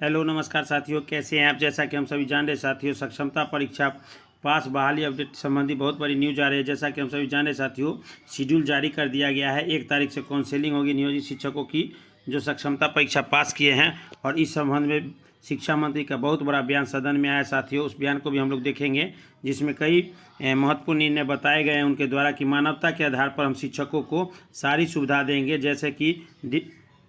Hello नमस्कार साथियों, कैसे हैं आप। जैसा कि हम सभी जान रहे साथियों, सक्षमता परीक्षा पास बहाली अपडेट संबंधी बहुत बड़ी न्यूज आ रही है। जैसा कि हम सभी जान रहे साथियों, शेड्यूल जारी कर दिया गया है। 1 तारीख से काउंसलिंग होगी नियोजित शिक्षकों की जो सक्षमता परीक्षा पास किए हैं। और इस संबंध में शिक्षा मंत्री का बहुत बड़ा बयान सदन में आया साथियों। उस बयान को भी हम लोग देखेंगे, जिसमें कई महत्वपूर्ण निर्णय बताए गए हैं उनके द्वारा कि मानवता के आधार पर हम शिक्षकों को सारी सुविधा देंगे। जैसे कि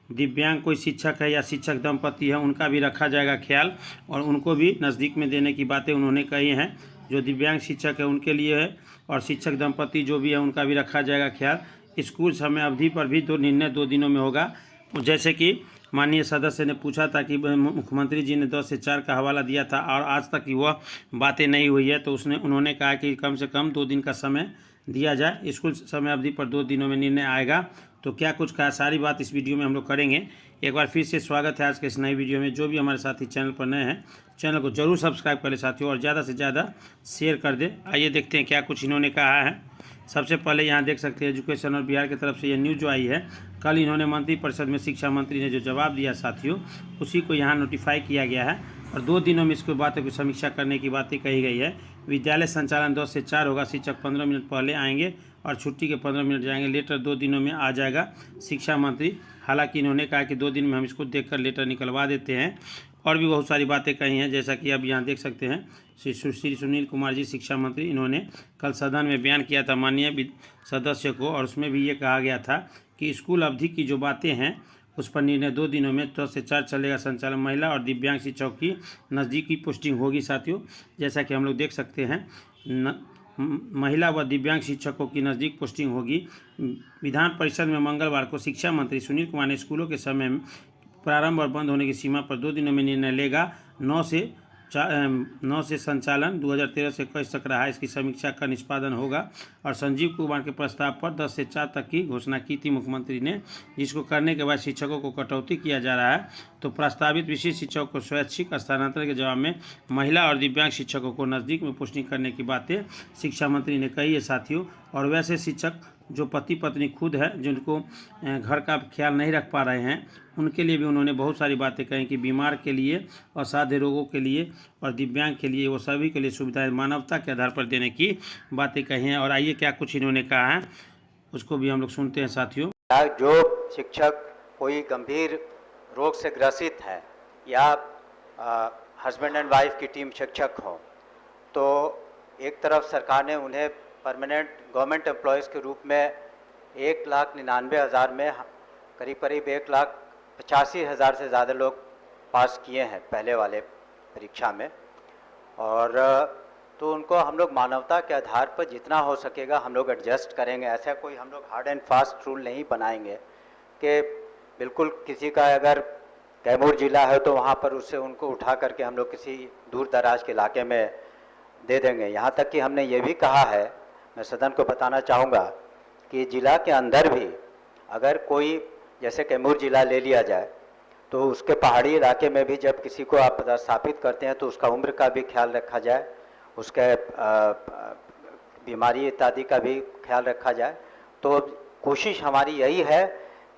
दिव्यांग कोई शिक्षक है या शिक्षक दंपति है, उनका भी रखा जाएगा ख्याल और उनको भी नज़दीक में देने की बातें उन्होंने कही हैं। जो दिव्यांग शिक्षक है उनके लिए है और शिक्षक दंपति जो भी है उनका भी रखा जाएगा ख्याल। स्कूल समय अवधि पर भी निर्णय 2 दिनों में होगा। जैसे कि माननीय सदस्य ने पूछा था कि मुख्यमंत्री जी ने 10 से 4 का हवाला दिया था और आज तक वह बातें नहीं हुई है, तो उन्होंने कहा कि कम से कम 2 दिन का समय दिया जाए। स्कूल समय अवधि पर 2 दिनों में निर्णय आएगा। तो क्या कुछ कहा, सारी बात इस वीडियो में हम लोग करेंगे। एक बार फिर से स्वागत है आज के इस नई वीडियो में। जो भी हमारे साथी चैनल पर नए हैं, चैनल को जरूर सब्सक्राइब कर ले साथियों और ज़्यादा से ज़्यादा शेयर कर दे। आइए देखते हैं क्या कुछ इन्होंने कहा है। सबसे पहले यहाँ देख सकते हैं एजुकेशन और बिहार की तरफ से यह न्यूज़ जो आई है। कल इन्होंने मंत्रिपरिषद में शिक्षा मंत्री ने जो जवाब दिया साथियों, उसी को यहाँ नोटिफाई किया गया है और 2 दिनों में इसको बातों की समीक्षा करने की बातें कही गई है। विद्यालय संचालन 10 से 4 होगा। शिक्षक 15 मिनट पहले आएंगे और छुट्टी के 15 मिनट जाएंगे। लेटर 2 दिनों में आ जाएगा शिक्षा मंत्री। हालांकि इन्होंने कहा कि 2 दिन में हम इसको देखकर लेटर निकलवा देते हैं। और भी बहुत सारी बातें कही हैं, जैसा कि अब यहाँ देख सकते हैं। श्री सुनील कुमार जी शिक्षा मंत्री, इन्होंने कल सदन में बयान किया था माननीय सदस्य को और उसमें भी ये कहा गया था कि स्कूल अवधि की जो बातें हैं उस पर निर्णय 2 दिनों में 10 से 4 चलेगा संचालन। महिला और दिव्यांग शिक्षकों की नज़दीकी पोस्टिंग होगी साथियों। जैसा कि हम लोग देख सकते हैं, महिला व दिव्यांग शिक्षकों की नज़दीक पोस्टिंग होगी। विधान परिषद में मंगलवार को शिक्षा मंत्री सुनील कुमार ने स्कूलों के समय में प्रारंभ और बंद होने की सीमा पर 2 दिनों में निर्णय लेगा। 9 से संचालन 2013 से 21 तक रहा, इसकी समीक्षा का निष्पादन होगा। और संजीव कुमार के प्रस्ताव पर 10 से 4 तक की घोषणा की थी मुख्यमंत्री ने, जिसको करने के बाद शिक्षकों को कटौती किया जा रहा है। तो प्रस्तावित विशेष शिक्षकों को स्वैच्छिक स्थानांतरण के जवाब में महिला और दिव्यांग शिक्षकों को नज़दीक में पोस्टिंग करने की बातें शिक्षा मंत्री ने कही है साथियों। और वैसे शिक्षक जो पति पत्नी खुद है, जिनको घर का ख्याल नहीं रख पा रहे हैं, उनके लिए भी उन्होंने बहुत सारी बातें कही कि बीमार के लिए, असाध्य रोगों के लिए और दिव्यांग के लिए, वो सभी के लिए सुविधाएं मानवता के आधार पर देने की बातें कही हैं। और आइए क्या कुछ इन्होंने कहा है उसको भी हम लोग सुनते हैं साथियों। जो शिक्षक कोई गंभीर रोग से ग्रसित है या हस्बैंड एंड वाइफ की टीम शिक्षक हो, तो एक तरफ सरकार ने उन्हें परमानेंट गवर्नमेंट एम्प्लॉयज़ के रूप में 1,99,000 में करीब करीब 1,85,000 से ज़्यादा लोग पास किए हैं पहले वाले परीक्षा में। और तो उनको हम लोग मानवता के आधार पर जितना हो सकेगा हम लोग एडजस्ट करेंगे। ऐसा कोई हम लोग हार्ड एंड फास्ट रूल नहीं बनाएंगे कि बिल्कुल किसी का अगर कैमूर जिला है तो वहाँ पर उससे उनको उठा करके हम लोग किसी दूर दराज के इलाके में दे देंगे। यहाँ तक कि हमने ये भी कहा है, मैं सदन को बताना चाहूँगा कि जिला के अंदर भी अगर कोई, जैसे कैमूर जिला ले लिया जाए, तो उसके पहाड़ी इलाके में भी जब किसी को आप पदस्थापित करते हैं तो उसका उम्र का भी ख्याल रखा जाए, उसके बीमारी इत्यादि का भी ख्याल रखा जाए। तो कोशिश हमारी यही है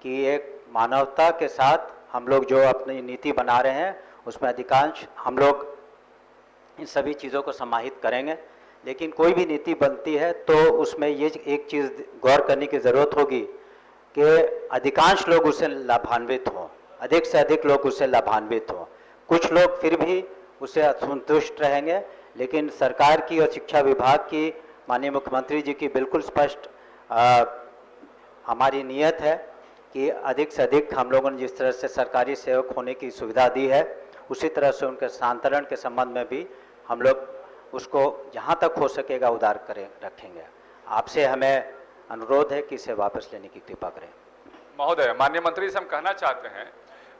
कि एक मानवता के साथ हम लोग जो अपनी नीति बना रहे हैं उसमें अधिकांश हम लोग इन सभी चीज़ों को समाहित करेंगे। लेकिन कोई भी नीति बनती है तो उसमें ये एक चीज़ गौर करने की ज़रूरत होगी कि अधिकांश लोग उससे लाभान्वित हों, अधिक से अधिक लोग उससे लाभान्वित हों। कुछ लोग फिर भी उससे असंतुष्ट रहेंगे, लेकिन सरकार की और शिक्षा विभाग की, माननीय मुख्यमंत्री जी की बिल्कुल स्पष्ट हमारी नियत है कि अधिक से अधिक हम लोगों ने जिस तरह से सरकारी सेवक होने की सुविधा दी है, उसी तरह से उनके स्थानांतरण के संबंध में भी हम लोग उसको जहाँ तक हो सकेगा उदार करें रखेंगे। आपसे हमें अनुरोध है कि इसे वापस लेने की कृपा करें। महोदय, माननीय मंत्री से हम कहना चाहते हैं,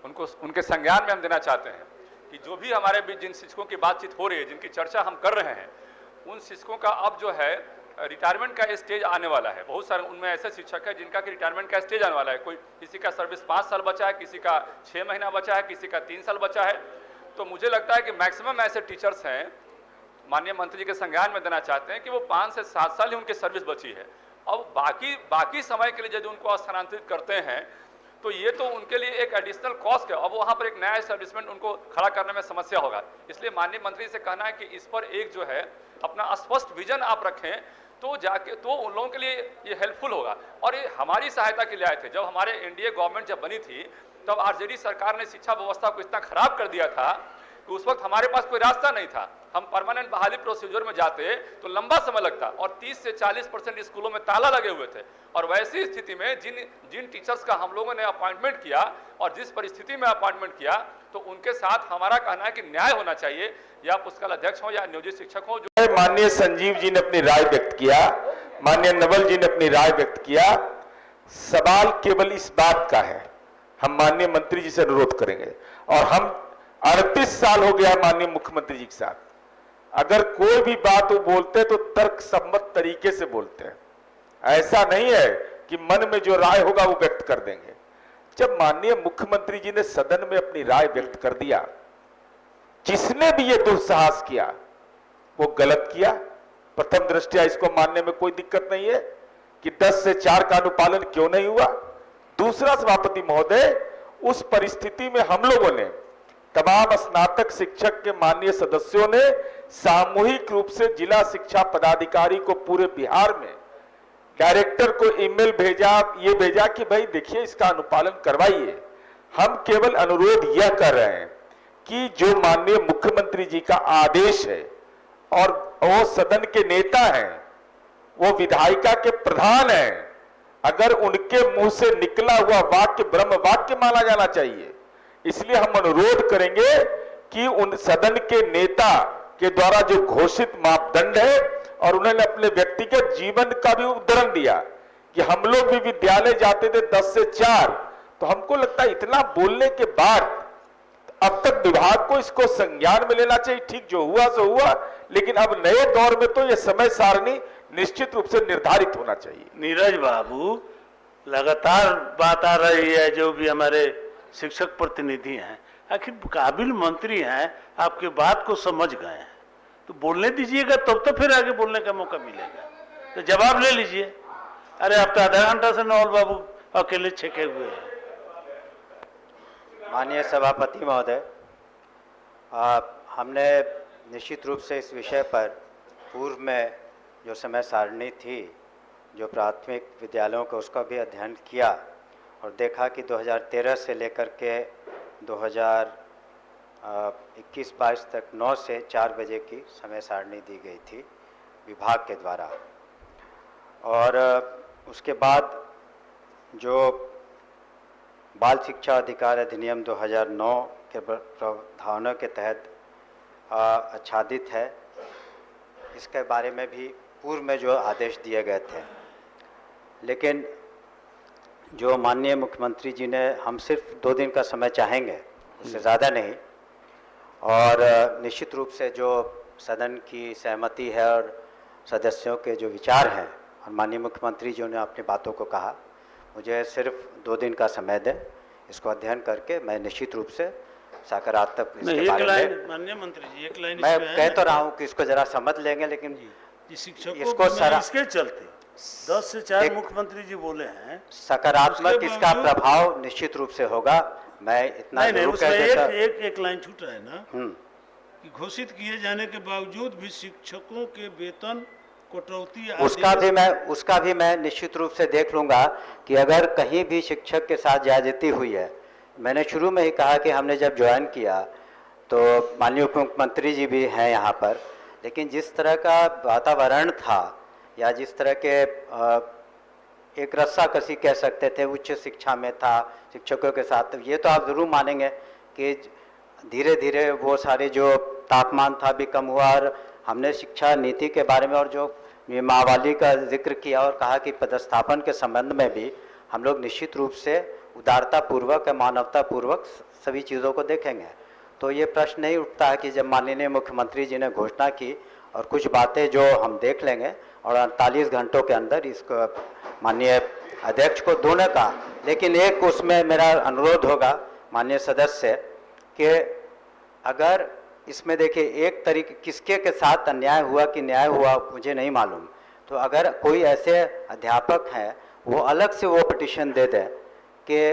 उनको उनके संज्ञान में हम देना चाहते हैं कि जो भी हमारे बीच जिन शिक्षकों की बातचीत हो रही है, जिनकी चर्चा हम कर रहे हैं, उन शिक्षकों का अब जो है रिटायरमेंट का स्टेज आने वाला है। बहुत सारे उनमें ऐसे शिक्षक है जिनका कि रिटायरमेंट का स्टेज आने वाला है। कोई किसी का सर्विस 5 साल बचा है, किसी का 6 महीना बचा है, किसी का 3 साल बचा है। तो मुझे लगता है कि मैक्सिमम ऐसे टीचर्स हैं, माननीय मंत्री जी के संज्ञान में देना चाहते हैं कि वो 5 से 7 साल ही उनकी सर्विस बची है। अब बाकी समय के लिए यदि उनको स्थानांतरित करते हैं तो ये तो उनके लिए एक एडिशनल कॉस्ट है। अब वहाँ पर एक नया एस्टेब्लिशमेंट उनको खड़ा करने में समस्या होगा। इसलिए माननीय मंत्री से कहना है कि इस पर एक जो है अपना स्पष्ट विजन आप रखें, तो जाके तो उन लोगों के लिए ये हेल्पफुल होगा। और ये हमारी सहायता के लिए आए थे। जब हमारे एनडीए गवर्नमेंट जब बनी थी तब आरजेडी सरकार ने शिक्षा व्यवस्था को इतना खराब कर दिया था कि उस वक्त हमारे पास कोई रास्ता नहीं था। हम परमानेंट बहाली प्रोसीजर में जाते तो लंबा समय लगता और 30 से 40% स्कूलों में ताला लगे हुए थे। और वैसी स्थिति में जिन टीचर्स का हम लोगों ने अपॉइंटमेंट किया और जिस परिस्थिति में अपॉइंटमेंट किया, तो उनके साथ हमारा कहना है कि न्याय होना चाहिए, या पुस्तकालय अध्यक्ष हो या नियोजित शिक्षक हो। जो माननीय संजीव जी ने अपनी राय व्यक्त किया, माननीय नवल जी ने अपनी राय व्यक्त किया। सवाल केवल इस बात का है, हम माननीय मंत्री जी से अनुरोध करेंगे, और हम 38 साल हो गया माननीय मुख्यमंत्री जी के साथ, अगर कोई भी बात वो बोलते हैं तो तर्क सम्मत तरीके से बोलते हैं। ऐसा नहीं है कि मन में जो राय होगा वो व्यक्त कर देंगे। जब माननीय मुख्यमंत्री जी ने सदन में अपनी राय व्यक्त कर दिया, जिसने भी ये दुस्साहस किया वो गलत किया। प्रथम दृष्टया इसको मानने में कोई दिक्कत नहीं है कि 10 से 4 का अनुपालन क्यों नहीं हुआ। दूसरा, सभापति महोदय, उस परिस्थिति में हम लोगों ने तमाम स्नातक शिक्षक के माननीय सदस्यों ने सामूहिक रूप से जिला शिक्षा पदाधिकारी को पूरे बिहार में डायरेक्टर को ईमेल भेजा, ये भेजा कि भाई देखिए इसका अनुपालन करवाइए। हम केवल अनुरोध यह कर रहे हैं कि जो माननीय मुख्यमंत्री जी का आदेश है, और वो सदन के नेता हैं, वो विधायिका के प्रधान हैं, अगर उनके मुंह से निकला हुआ वाक्य ब्रह्म वाक्य माना जाना चाहिए। इसलिए हम अनुरोध करेंगे कि उन सदन के नेता के द्वारा जो घोषित मापदंड है, और उन्होंने अपने व्यक्तिगत जीवन का भी उदाहरण दिया कि हम लोग भी विद्यालय जाते थे 10 से 4, तो हमको लगता है इतना बोलने के बाद अब तक विभाग को इसको संज्ञान में लेना चाहिए। ठीक, जो हुआ सो हुआ, लेकिन अब नए दौर में तो ये समय सारणी निश्चित रूप से निर्धारित होना चाहिए। नीरज बाबू, लगातार बात आ रही है, जो भी हमारे शिक्षक प्रतिनिधि हैं, आखिर काबिल मंत्री हैं, आपके बात को समझ गए हैं, तो बोलने दीजिएगा, तब तो फिर आगे बोलने का मौका मिलेगा। तो जवाब ले लीजिए। अरे अब तो आधा घंटा से नवल बाबू अकेले छेके हुए हैं। माननीय सभापति महोदय, हमने निश्चित रूप से इस विषय पर पूर्व में जो समय सारणी थी, जो प्राथमिक विद्यालयों को, उसका भी अध्ययन किया और देखा कि 2013 से लेकर के 2021-22 तक 9 से 4 बजे की समय सारणी दी गई थी विभाग के द्वारा। और उसके बाद जो बाल शिक्षा अधिकार अधिनियम 2009 के प्रावधानों के तहत आच्छादित है, इसके बारे में भी पूर्व में जो आदेश दिए गए थे, लेकिन जो माननीय मुख्यमंत्री जी ने, हम सिर्फ 2 दिन का समय चाहेंगे, उससे ज़्यादा नहीं, और निश्चित रूप से जो सदन की सहमति है और सदस्यों के जो विचार हैं, और माननीय मुख्यमंत्री जी ने अपनी बातों को कहा, मुझे सिर्फ 2 दिन का समय दें, इसको अध्ययन करके मैं निश्चित रूप से सकारात्मक इसके बारे में। माननीय मंत्री जी, एक लाइन मैं कह तो रहा हूँ कि इसको जरा समझ लेंगे, लेकिन इसको इसके चलते 10 से 4 मुख्यमंत्री जी बोले हैं, सकारात्मक इसका प्रभाव निश्चित रूप से होगा। मैं इतना जरूर कह देता। एक लाइन छूट रहा है ना, कि घोषित किए जाने के बावजूद भी शिक्षकों के वेतन कटौती, उसका भी मैं निश्चित रूप से देख लूंगा कि अगर कहीं भी शिक्षक के साथ ज्यादती हुई है। मैंने शुरू में ही कहा कि हमने जब ज्वाइन किया तो माननीय उप मुख्यमंत्री जी भी हैं यहाँ पर, लेकिन जिस तरह का वातावरण था, या जिस तरह के एक रस्साकसी कह सकते थे उच्च शिक्षा में था शिक्षकों के साथ, ये तो आप ज़रूर मानेंगे कि धीरे धीरे वो सारे जो तापमान था भी कम हुआ। और हमने शिक्षा नीति के बारे में और जो नियमावली का जिक्र किया और कहा कि पदस्थापन के संबंध में भी हम लोग निश्चित रूप से उदारतापूर्वक या मानवतापूर्वक सभी चीज़ों को देखेंगे। तो ये प्रश्न नहीं उठता है कि जब माननीय मुख्यमंत्री जी ने घोषणा की और कुछ बातें जो हम देख लेंगे और 48 घंटों के अंदर इसको माननीय अध्यक्ष को दोने का। लेकिन एक उसमें मेरा अनुरोध होगा माननीय सदस्य कि अगर इसमें देखिए एक तरीके किसके के साथ अन्याय हुआ कि न्याय हुआ मुझे नहीं मालूम, तो अगर कोई ऐसे अध्यापक हैं वो अलग से वो पिटीशन दे दें कि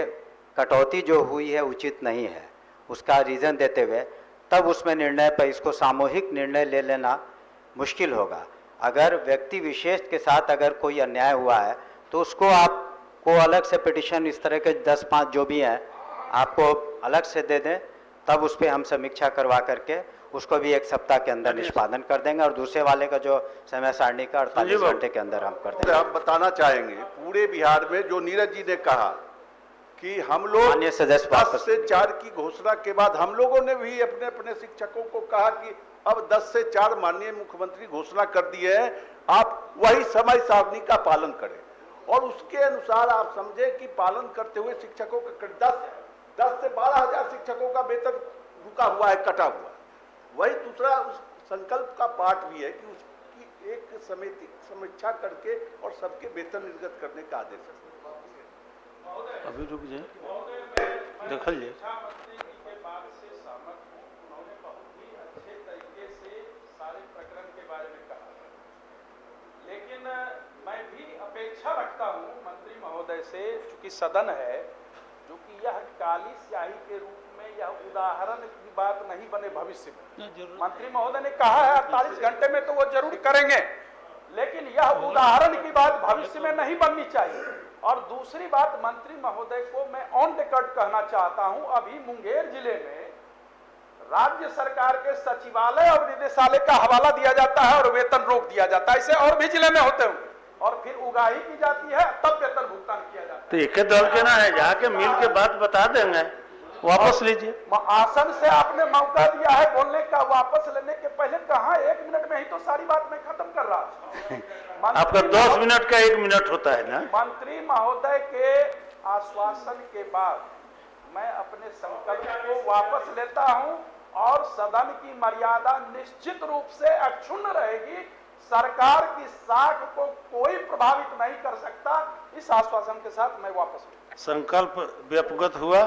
कटौती जो हुई है उचित नहीं है, उसका रीज़न देते हुए तब उसमें निर्णय पर इसको सामूहिक निर्णय ले लेना मुश्किल होगा। अगर व्यक्ति विशेष के साथ अगर कोई अन्याय हुआ है तो उसको आपको अलग से पिटिशन इस तरह के 10-5 जो भी हैं आपको अलग से दे दें, तब उस पर हम समीक्षा करवा करके उसको भी 1 सप्ताह के अंदर निष्पादन कर देंगे और दूसरे वाले का जो समय सारणी का 48 घंटे के अंदर हम कर देंगे। हम बताना चाहेंगे पूरे बिहार में जो नीरज जी ने कहा कि हम लोग माननीय सदस्य 10 से 4 की घोषणा के बाद हम लोगों ने भी अपने अपने शिक्षकों को कहा कि अब 10 से 4 माननीय मुख्यमंत्री घोषणा कर दिए हैं, आप वही समय सारणी का पालन करें और उसके अनुसार आप समझे कि पालन करते हुए शिक्षकों का 10 से 12,000 शिक्षकों का वेतन रुका हुआ है, कटा हुआ है। वही दूसरा उस संकल्प का पार्ट भी है कि उसकी एक समिति समीक्षा करके और सबके वेतन निर्गत करने का आदेश है। अभी रुक जाए, देखल जाए। लेकिन मैं भी अपेक्षा रखता हूं मंत्री महोदय से, चूंकि सदन है, जो कि यह काली स्याही के रूप में यह उदाहरण की बात नहीं बने भविष्य में। मंत्री महोदय ने कहा है 48 घंटे में तो वो जरूर करेंगे, लेकिन यह उदाहरण की बात भविष्य में नहीं बननी चाहिए। और दूसरी बात, मंत्री महोदय को मैं ऑन रिकॉर्ड कहना चाहता हूं, अभी मुंगेर जिले में राज्य सरकार के सचिवालय और निदेशालय का हवाला दिया जाता है और वेतन रोक दिया जाता है। ऐसे और भी जिले में होते होंगे और फिर उगाही की जाती है, तब वेतन भुगतान किया जाता है। तो एक दल के ना है, जाके मिल के बात बता देंगे, वापस लीजिए। आसन से आपने मौका दिया है बोलने का, वापस लेने के पहले कहा 1 मिनट में ही तो सारी बात मैं खत्म कर रहा हूं। आपका 10 मिनट का 1 मिनट होता है ना। मंत्री महोदय के आश्वासन के बाद मैं अपने संकल्प को वापस लेता हूं और सदन की मर्यादा निश्चित रूप से अक्षुण्ण रहेगी। सरकार की साख को कोई प्रभावित नहीं कर सकता। इस आश्वासन के साथ मैं वापस लूंगा। संकल्प व्यपगत हुआ।